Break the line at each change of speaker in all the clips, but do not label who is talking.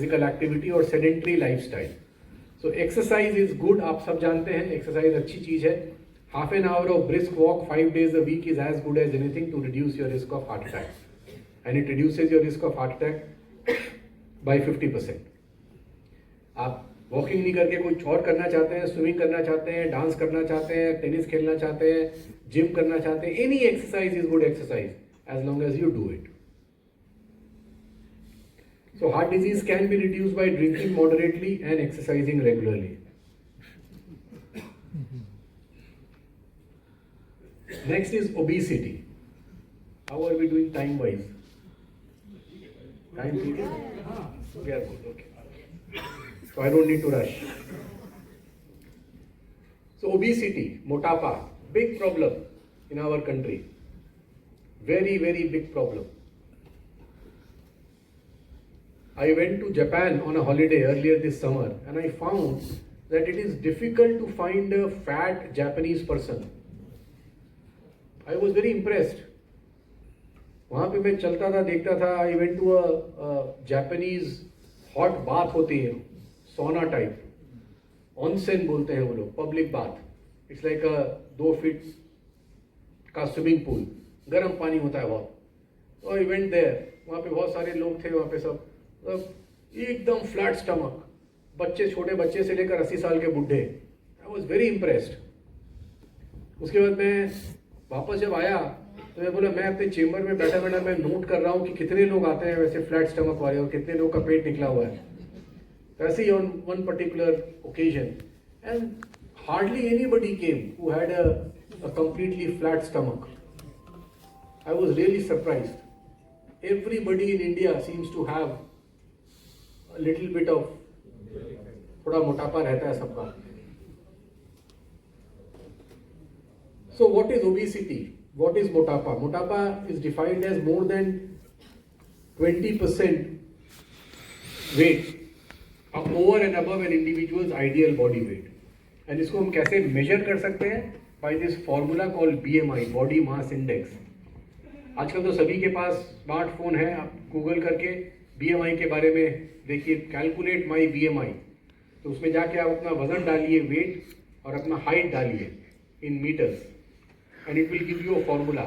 Physical activity और sedentary lifestyle. So exercise is good, आप सब जानते हैं एक्सरसाइज अच्छी चीज़ है. Half an hour of brisk walk 5 days a week is as good as anything to reduce your risk of heart attack. And it reduces your risk of heart attack by 50%. आप walking नहीं करके कुछ और करना चाहते हैं, swimming करना चाहते हैं, डांस करना चाहते हैं, टेनिस खेलना चाहते हैं, जिम करना चाहते हैं, any exercise is good exercise as long as you do it. So heart disease can be reduced by drinking moderately and exercising regularly. Next is obesity. How are we doing time wise? Time period? We are good, okay. So I don't need to rush. So obesity, motapa, big problem in our country. Very, very big problem. I went to Japan on a holiday earlier this summer and I found that it is difficult to find a fat Japanese person. I was very impressed. वहाँ पे मैं चलता था, देखता था. I went to a Japanese hot bath होती है, sauna type. Onsen बोलते हैं वो लोग, public bath. It's like a 2 feet का swimming pool. गर्म पानी होता है बहुत. और इवेंट देयर, वहाँ पे बहुत सारे लोग थे. वहाँ पे सब एकदम फ्लैट स्टमक, बच्चे, छोटे बच्चे से लेकर 80 साल के बुढ़े. I was very impressed. उसके बाद मैं वापस जब आया तो मैं बोला, मैं अपने चेम्बर में बैठा बैठा मैं नोट कर रहा हूँ कि कितने लोग आते हैं वैसे फ्लैट स्टमक वाले और कितने लोग का पेट निकला हुआ है. ऐसे ही on one particular occasion and hardly anybody came who had a completely flat stomach. I was really surprised. Everybody in India seems to have a little bit of थोड़ा मोटापा रहता है सबका. So what is obesity? What is motapa? Motapa is defined as more than 20% weight over and above an individual's ideal body weight. And इसको हम कैसे measure कर सकते हैं? By this formula called BMI, Body Mass Index. आजकल तो सभी के पास स्मार्टफोन है. आप गूगल करके BMI के बारे में देखिए, कैलकुलेट माई BMI. तो उसमें जाके आप अपना वजन डालिए, वेट, और अपना हाइट डालिए in metres and it will give you a formula.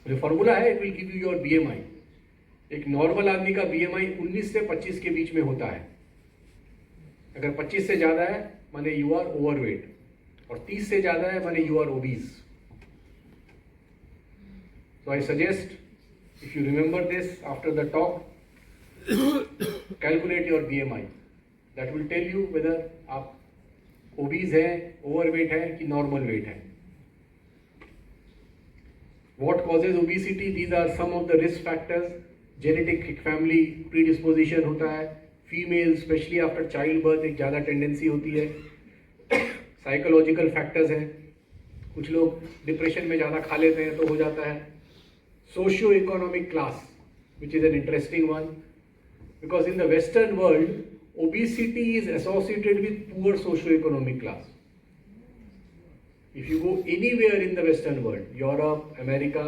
जो फॉर्मूला है, it will give you your BMI. एक नॉर्मल आदमी का BMI 19 से 25 के बीच में होता है. अगर 25 से ज़्यादा है माने यू आर ओवरवेट, और 30 से ज़्यादा है माने you are obese. So I suggest, if you remember this after the talk, calculate your BMI. That will tell you whether आप obese हैं, overweight हैं कि normal weight हैं. What causes obesity? These are some of the risk factors. Genetic family predisposition होता है. Female, especially after childbirth, एक ज़्यादा tendency होती है. Psychological factors हैं. कुछ लोग डिप्रेशन में ज़्यादा खा लेते हैं तो हो जाता है. Socio-economic class, which is an interesting one, because in the Western world, obesity is associated with poor socio-economic class. If you go anywhere in the Western world, Europe, America,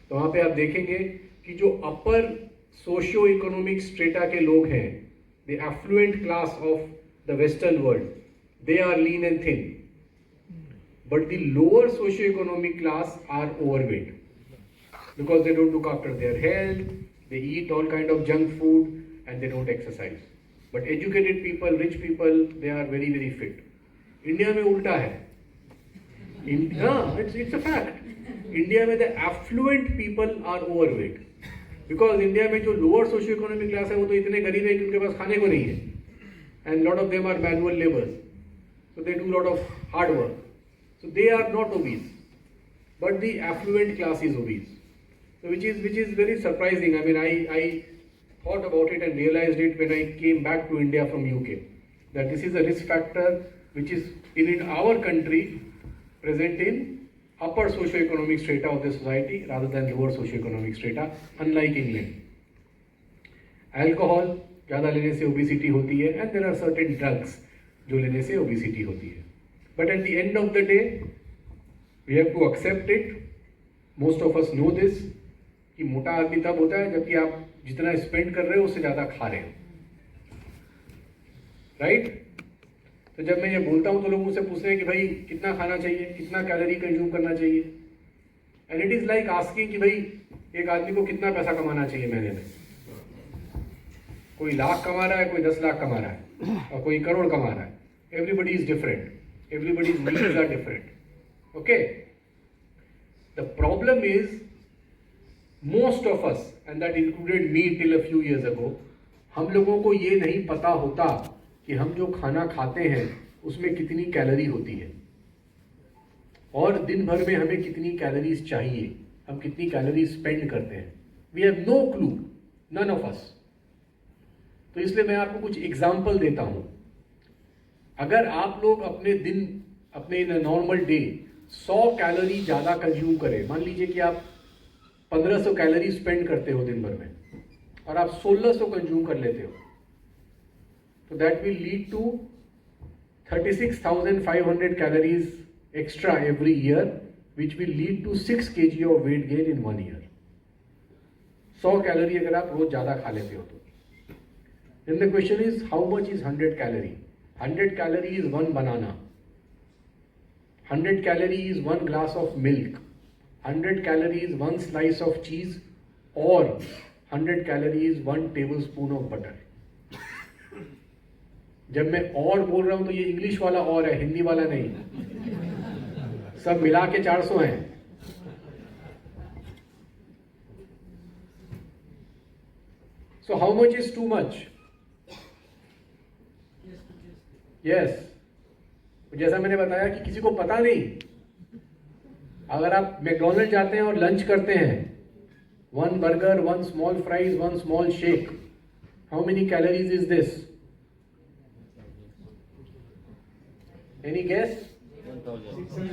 तो वहाँ पे आप देखेंगे कि जो upper socio-economic strata के लोग हैं, the affluent class of the Western world, they are lean and thin, but the lower socio-economic class are overweight. Because they don't look after their health, they eat all kind of junk food and they don't exercise. But educated people, rich people, they are very, very fit. India में उल्टा है. It's a fact. India में the affluent people are overweight. Because India में जो lower socio-economic class है वो तो इतने गरीब है कि उनके पास खाने को नहीं है. And lot of them are manual laborers. So they do lot of hard work. So they are not obese. But the affluent class is obese. So which is very surprising. I mean, I thought about it and realized it when I came back to India from UK, that this is a risk factor which is in our country present in upper socio-economic strata of the society rather than lower socio-economic strata, unlike England. Alcohol ज़्यादा लेने से obesity होती है, and there are certain drugs जो लेने से obesity होती है. But at the end of the day, we have to accept it. Most of us know this कि मोटा आदमी तब होता है जबकि आप जितना स्पेंड कर रहे हो उससे ज़्यादा खा रहे हो. राइट? तो जब मैं ये बोलता हूँ तो लोग मुझसे पूछते हैं कि भाई कितना खाना चाहिए, कितना कैलोरी कंज्यूम करना चाहिए, and it is like asking कि भाई एक आदमी को कितना पैसा कमाना चाहिए महीने में। कोई लाख कमा रहा है, कोई 10 लाख कमा रहा है, और कोई करोड़ कमा रहा है। Everybody is different, everybody's needs are different. Okay? The problem is most of us, and that included me till a few years ago, हम लोगों को ये नहीं पता होता कि हम जो खाना खाते हैं उसमें कितनी कैलोरी होती है और दिन भर में हमें कितनी कैलोरीज चाहिए, हम कितनी कैलोरी स्पेंड करते हैं। We have no clue, none of us. तो इसलिए मैं आपको कुछ एग्जाम्पल देता हूं। अगर आप लोग अपने दिन, अपने इन नॉर्मल डे 100 कैलोरी ज़्यादा कंज्यूम करें, मान लीजिए कि आप 1500 कैलोरी स्पेंड करते हो दिन भर में और आप 1600 कंज्यूम कर लेते हो, तो that will lead to 36,500 calories extra every year, which will lead to 6 kg of weight gain in 1 year. 100 calorie अगर आप रोज ज़्यादा खा लेते हो तो। Then the question is, how much is 100 calorie? 100 calorie is 1 banana. 100 calorie is 1 glass of milk. 100 calorie is 1 slice of cheese, or 100 calorie is 1 tablespoon of butter. जब मैं और बोल रहा हूं तो ये इंग्लिश वाला और है, हिंदी वाला नहीं। सब मिला के 400 है। So how much is too much? Yes. जैसा मैंने बताया कि किसी को पता नहीं। अगर आप मैकडॉनल्ड जाते हैं और लंच करते हैं, 1 burger, 1 small fries, 1 small shake, how many calories is this? Any guess?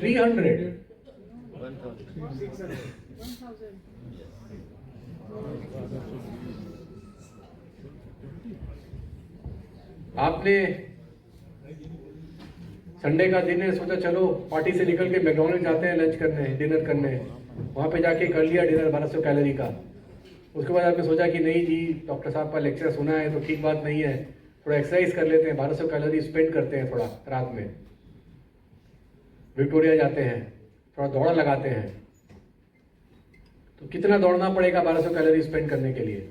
300. 1,000. आपने संडे का दिन है, सोचा चलो पार्टी से निकल के मैकडॉनल्ड जाते हैं लंच करने, डिनर करने। वहाँ पे जाके कर लिया डिनर 1200 कैलोरी का। उसके बाद आपने सोचा कि नहीं जी, डॉक्टर साहब का लेक्चर सुना है तो ठीक बात नहीं है, थोड़ा एक्सरसाइज कर लेते हैं, 1200 कैलोरी स्पेंड करते हैं थोड़ा रात में। विक्टोरिया जाते हैं, थोड़ा दौड़ा लगाते हैं। तो कितना दौड़ना पड़ेगा 1200 कैलोरी स्पेंड करने के लिए?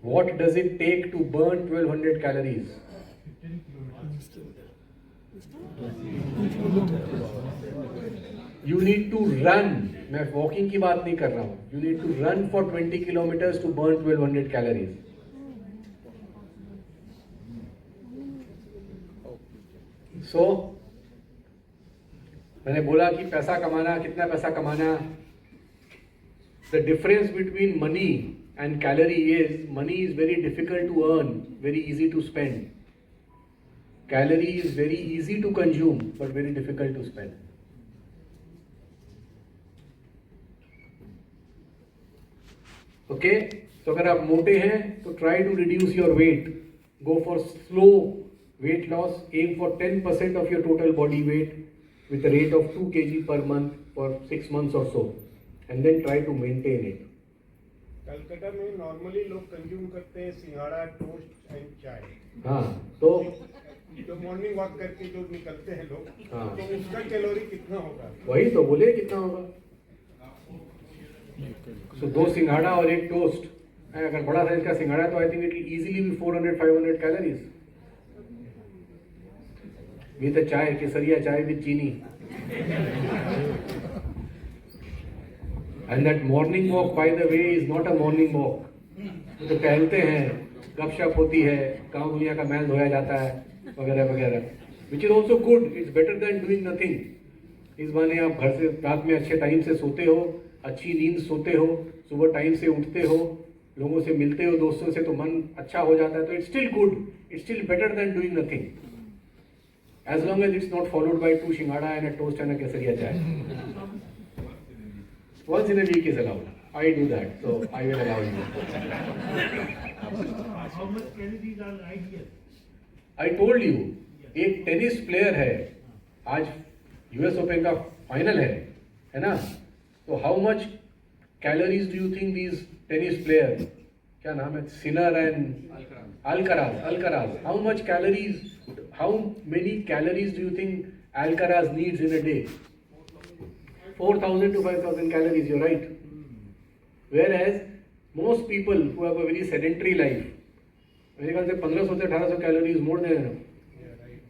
What does it take to burn 1200 calories? You need to run. मैं वॉकिंग की बात नहीं कर रहा हूँ। You need to run for 20 kilometers to burn 1200 calories. So, मैंने बोला कि पैसा कमाना, कितना पैसा कमाना। The difference between money and calorie is, money is very difficult to earn, very easy to spend. Calorie is very easy to consume, but very difficult to spend. Okay? So अगर आप मोटे हैं तो try to reduce your weight. Go for slow weight loss. Aim for 10% of your total body weight with a rate of 2 kg per month for 6 months or so, and then try to maintain it.
Calcutta में normally लोग consume करते हैं सिंघाड़ा, toast and चाय।
हाँ, तो
जो morning walk करके जो निकलते हैं लोग,
हाँ,
तो उसका कैलोरी कितना होगा?
वही तो बोले कितना होगा। तो 2 सिंघाड़ा और 1 टोस्ट, अगर बड़ा साइज का सिंघाड़ा तो I think it will easily B 400-500 calories. With चाय, केसरिया चाय विद चीनी। And that morning walk, by the way, is not a morning walk. तो टहलते हैं, गपशप होती है, गाँव दुनिया का मैल धोया जाता है, वगैरह वगैरह, which is also good. It's better than doing nothing. इस बहाने आप घर से रात में अच्छे टाइम से सोते हो, अच्छी नींद सोते हो, सुबह टाइम से उठते हो, लोगों से मिलते हो, दोस्तों से, तो मन अच्छा हो जाता है। तो it's still good. It's still better than doing nothing. As long as it's not followed by 2 shingada and a toast and a kesariya chai. Once in a week is allowed. I do that, so I will allow you.
How much calories are ideal?
I told you, एक tennis player है, आज US open का final है ना? तो how much calories do you think these tennis players, क्या नाम है, Sinner and Alcaraz, how many calories do you think Alcaraz needs in a day? 4,000 to 5,000 calories, you're right. Whereas most people who have a very sedentary life, मेरे ख्याल से 1500 से 1800 calories more than enough.
Yeah, right.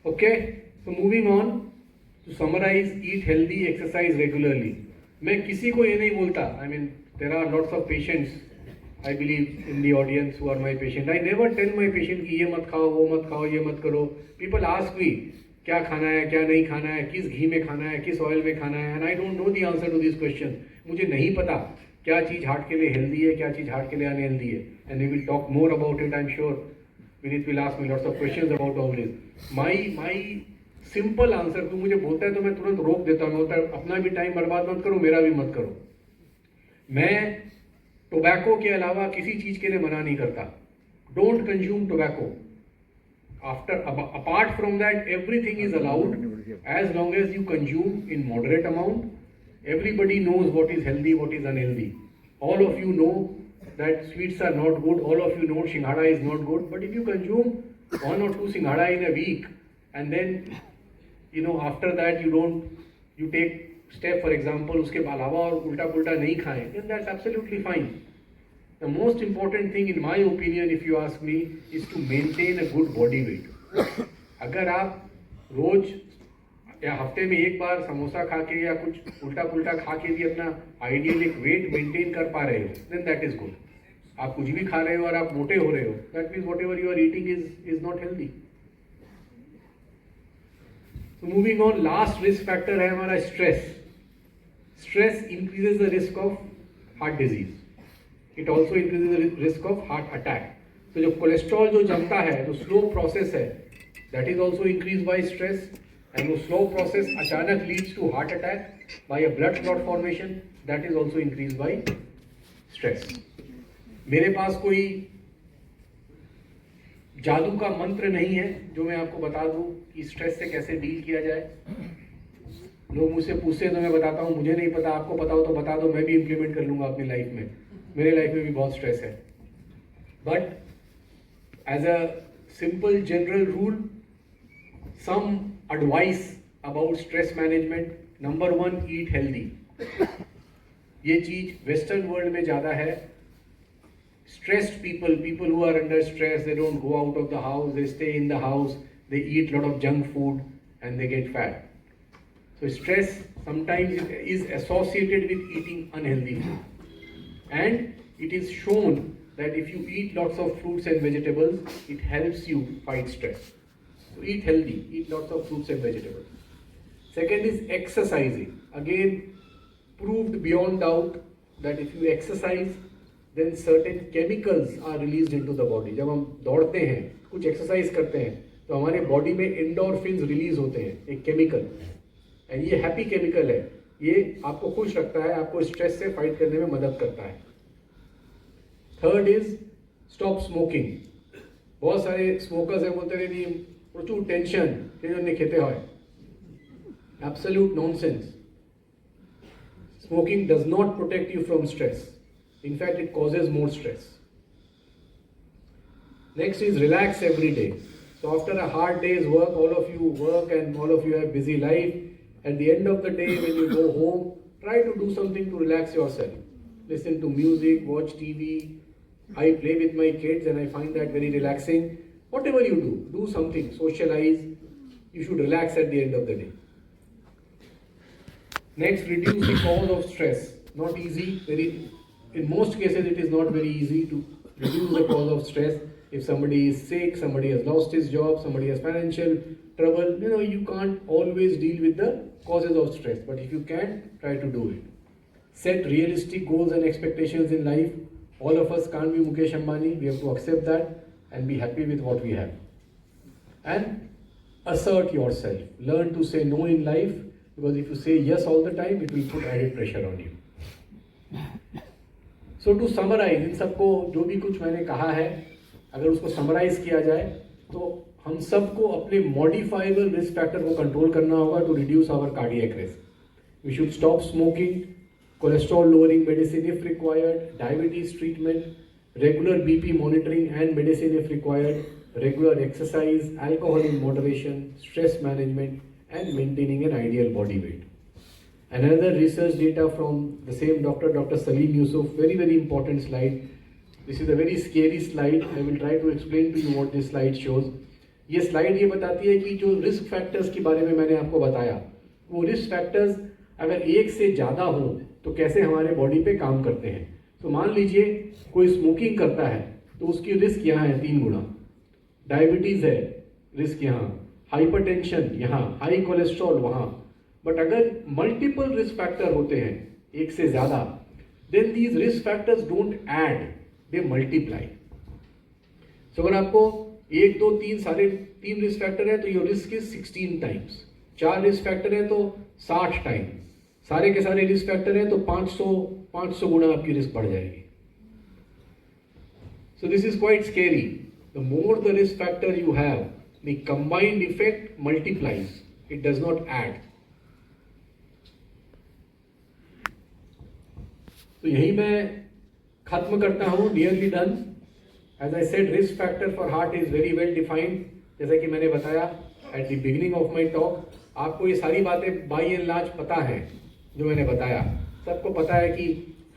Okay, so moving on, to summarize, eat healthy, exercise regularly. मैं किसी को ये नहीं बोलता, I mean, there are lots of patients, I believe, in the audience who are my patient. I never tell my patient कि ये मत खाओ, वो मत खाओ, ये मत करो. People ask me, क्या खाना है, क्या नहीं खाना है, किस घी में खाना है, किस ऑयल में खाना है, and I don't know the answer to these questions. मुझे नहीं पता क्या चीज़ हार्ट के लिए हेल्दी है, क्या चीज़ हार्ट के लिए अनहेल्दी है. And we will talk more about it, I'm sure. Vineet will ask me lots of questions about all this. My simple answer, तू मुझे बोलता है तो मैं तुरंत रोक देता हूँ. मैं बोलता है अपना भी टाइम बर्बाद मत करो, मेरा भी मत करो. मैं टोबैको के अलावा किसी चीज़ के लिए मना नहीं करता. Don't consume tobacco. Apart from that, everything is allowed as long as you consume in moderate amount. Everybody knows what is healthy, what is unhealthy. All of you know that sweets are not good. All of you know Singhada is not good. But if you consume 1 or 2 Singhada in a week, and then after that you take step, for example, उसके अलावा और उल्टा पुल्टा नहीं खाएं, then that's absolutely fine. The most important thing in my opinion, if you ask me, is to maintain a good body weight. अगर आप रोज या हफ्ते में एक बार समोसा खा के या कुछ उल्टा पुल्टा खा के भी अपना आइडियल एक वेट मेंटेन कर पा रहे हो, then that is good. आप कुछ भी खा रहे हो और आप मोटे हो रहे हो, that means whatever you are eating is not healthy. So moving on, last risk factor है हमारा stress. Stress increases the risk of heart disease. It also increases the risk of heart attack. तो जो cholesterol जो जमता है, जो slow process है, that is also increased by stress. And वो स्लो प्रोसेस अचानक leads to heart attack by a blood clot formation. That is also increased by stress. मेरे पास कोई जादू का मंत्र नहीं है जो मैं आपको बता दूं कि स्ट्रेस से कैसे डील किया जाए. लोग मुझसे पूछते हैं तो मैं बताता हूँ मुझे नहीं पता, आपको पता हो तो बता दो, मैं भी इम्प्लीमेंट कर लूँगा अपनी लाइफ में. मेरे लाइफ में भी बहुत स्ट्रेस है. But as a simple general rule, some advice about stress management. Number 1, eat healthy. ये चीज़ वेस्टर्न वर्ल्ड में ज़्यादा है. Stressed people who are under stress, they don't go out of the house, they stay in the house, they eat lot of junk food and they get fat. So stress sometimes is associated with eating unhealthy food. And it is shown that if you eat lots of fruits and vegetables, it helps you fight stress. So eat healthy, eat lots of fruits and vegetables. Second is exercising. Again, proved beyond doubt that if you exercise, then certain chemicals are released into the body. जब हम दौड़ते हैं, कुछ exercise करते हैं, तो हमारे body में एंडोर्फिन्स रिलीज होते हैं, एक केमिकल. एंड ये हैप्पी केमिकल है. ये आपको खुश रखता है, आपको स्ट्रेस से फाइट करने में मदद करता है. Third is stop smoking. बहुत सारे स्मोकर्स हैं, बोलते हैं नहीं प्रचुर टेंशन टेंशन खेते हैं. Absolute nonsense. Smoking does not protect you from stress. In fact, it causes more stress. Next is relax every day. So after a hard day's work, all of you work and all of you have busy life. At the end of the day, when you go home, try to do something to relax yourself. Listen to music, watch TV. I play with my kids and I find that very relaxing. Whatever you do, do something, socialize. You should relax at the end of the day. Next, reduce the cause of stress. Not easy. In most cases, it is not very easy to reduce the cause of stress. If somebody is sick, somebody has lost his job, somebody has financial trouble, you can't always deal with the causes of stress. But if you can, try to do it. Set realistic goals and expectations in life. All of us can't be Mukesh Ambani. We have to accept that and be happy with what we have. And assert yourself. Learn to say no in life. Because if you say yes all the time, it will put added pressure on you. So to summarize, इन सबको जो भी कुछ मैंने कहा है, अगर उसको summarise किया जाए तो हम सबको अपने मॉडिफाइबल रिस्क फैक्टर को कंट्रोल करना होगा to reduce our cardiac risk. We should stop smoking, cholesterol lowering medicine if required, diabetes treatment, regular BP monitoring and medicine if required, regular exercise, alcohol in moderation, stress management, and maintaining an ideal body weight. Another research data from the same doctor, Dr. Salim Yusuf, very important slide. This is a very scary slide. I will try to explain to you what this slide shows. ये slide ये बताती है कि जो risk factors के बारे में मैंने आपको बताया, वो risk factors अगर एक से ज़्यादा हों तो कैसे हमारे बॉडी पे काम करते हैं. तो मान लीजिए कोई स्मोकिंग करता है तो उसकी रिस्क यहाँ है 3 गुना, डायबिटीज़ है रिस्क यहाँ, हाइपरटेंशन यहाँ, हाई कोलेस्ट्रॉल वहाँ. बट अगर मल्टीपल रिस्क फैक्टर होते हैं एक से ज़्यादा, then these risk factors don't add, they multiply. So अगर आपको 1 2 3 सारे 3 रिस्क फैक्टर है तो your risk is 16 times. 4 risk factor है तो 60 टाइम. सारे के सारे रिस्क फैक्टर है तो 500 गुना आपकी रिस्क बढ़ जाएगी. So this is quite scary. The more the risk factor you have, the combined effect multiplies, it does not add. तो यही मैं खत्म करता हूं, nearly done. As I said, risk factor for heart is very well defined. जैसा कि मैंने बताया at the beginning of my talk, आपको ये सारी बातें बाई एंड लार्ज पता है जो मैंने बताया. सबको पता है कि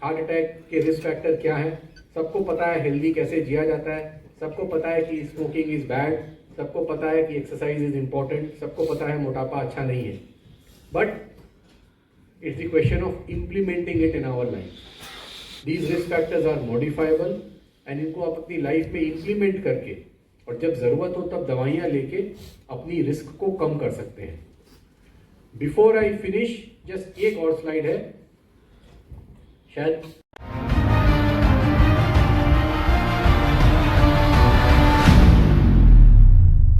हार्ट अटैक के रिस्क फैक्टर क्या है, सबको पता है हेल्दी कैसे जिया जाता है, सबको पता है कि स्मोकिंग इज बैड, सबको पता है कि एक्सरसाइज इज इंपॉर्टेंट, सबको पता है मोटापा अच्छा नहीं है. But it's the question of implementing it in our life. These risk factors are modifiable and इनको आप अपनी लाइफ में इम्प्लीमेंट करके और जब ज़रूरत हो तब दवाइयाँ लेके अपनी रिस्क को कम कर सकते हैं. बिफोर आई फिनिश, जस्ट एक और स्लाइड है शायद